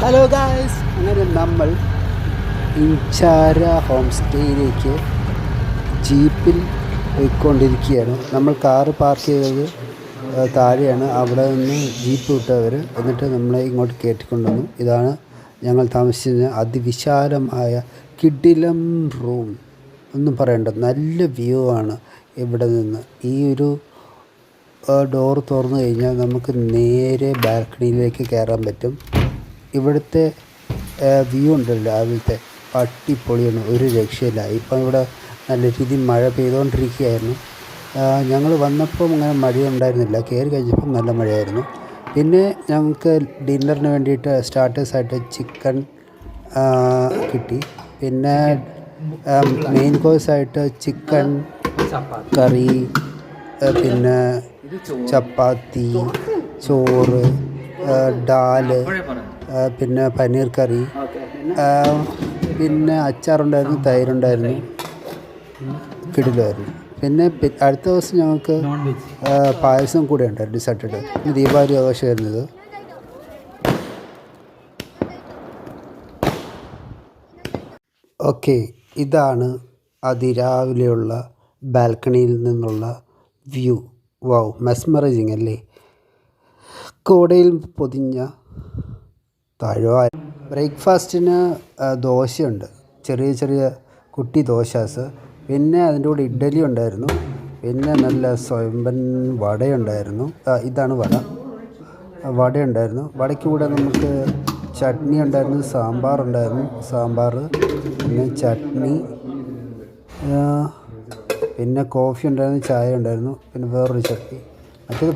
Hello guys, അങ്ങനെ നമ്മൾ ഇൻചാര home സ്റ്റേയിലേക്ക് ജീപ്പിൽ പോയിക്കൊണ്ടിരിക്കുകയാണ്. നമ്മൾ കാറ് പാർക്ക് ചെയ്തത് താഴെയാണ്. അവിടെ നിന്ന് ജീപ്പ് വിട്ടവർ എന്നിട്ട് നമ്മളെ ഇങ്ങോട്ട് കയറ്റിക്കൊണ്ടുവന്നു. ഇതാണ് ഞങ്ങൾ താമസിച്ചിരുന്ന അതിവിശാലമായ കിടിലം റൂം. ഒന്നും പറയണ്ട, നല്ല വ്യൂ ആണ് ഇവിടെ നിന്ന്. ഈ ഒരു ഡോർ തുറന്നു കഴിഞ്ഞാൽ നമുക്ക് നേരെ ബാൽക്കണിയിലേക്ക് കയറാൻ പറ്റും. ഇവിടുത്തെ വ്യൂ ഉണ്ടല്ലോ രാവിലത്തെ, അടിപൊളിയാണ്, ഒരു രക്ഷയില്ല. ഇപ്പം ഇവിടെ നല്ല രീതിയിൽ മഴ പെയ്തുകൊണ്ടിരിക്കുകയായിരുന്നു. ഞങ്ങൾ വന്നപ്പം അങ്ങനെ മഴയുണ്ടായിരുന്നില്ല, കയറി കഴിഞ്ഞപ്പം നല്ല മഴയായിരുന്നു. പിന്നെ ഞങ്ങൾക്ക് ഡിന്നറിന് വേണ്ടിയിട്ട് സ്റ്റാർട്ടേഴ്സായിട്ട് ചിക്കൻ കിട്ടി. പിന്നെ മെയിൻ കോഴ്സായിട്ട് ചിക്കൻ കറി, പിന്നെ ചപ്പാത്തി, ചോറ്, ദാല്, പിന്നെ പനീർ കറി, പിന്നെ അച്ചാറുണ്ടായിരുന്നു, തൈരുണ്ടായിരുന്നു, കിടിലമായിരുന്നു. പിന്നെ അടുത്ത ദിവസം ഞങ്ങൾക്ക് പായസം കൂടെ ഉണ്ടായിരുന്നു സാറ്റർഡേ. ദീപാവലി ആഘോഷമായിരുന്നത്. ഓക്കെ, ഇതാണ് അതിരാവിലെയുള്ള ബാൽക്കണിയിൽ നിന്നുള്ള വ്യൂ. വൗ, മെസ്മറൈസിങ് അല്ലേ? കോടയിൽ പൊതിഞ്ഞ താഴ്വാരം. ബ്രേക്ക്ഫാസ്റ്റിന് ദോശയുണ്ട്, ചെറിയ ചെറിയ കുട്ടി ദോശാസ്. പിന്നെ അതിൻ്റെ കൂടെ ഇഡ്ഡലി ഉണ്ടായിരുന്നു. പിന്നെ നല്ല സ്വയംഭൻ വടയുണ്ടായിരുന്നു. ഇതാണ് വടയുണ്ടായിരുന്നു. വടയ്ക്ക് കൂടെ നമുക്ക് ചട്നി ഉണ്ടായിരുന്നു, സാമ്പാർ, പിന്നെ ചട്നി, പിന്നെ കോഫി ഉണ്ടായിരുന്നു, ചായ ഉണ്ടായിരുന്നു, പിന്നെ വേറൊരു ചട്നി. മറ്റേത്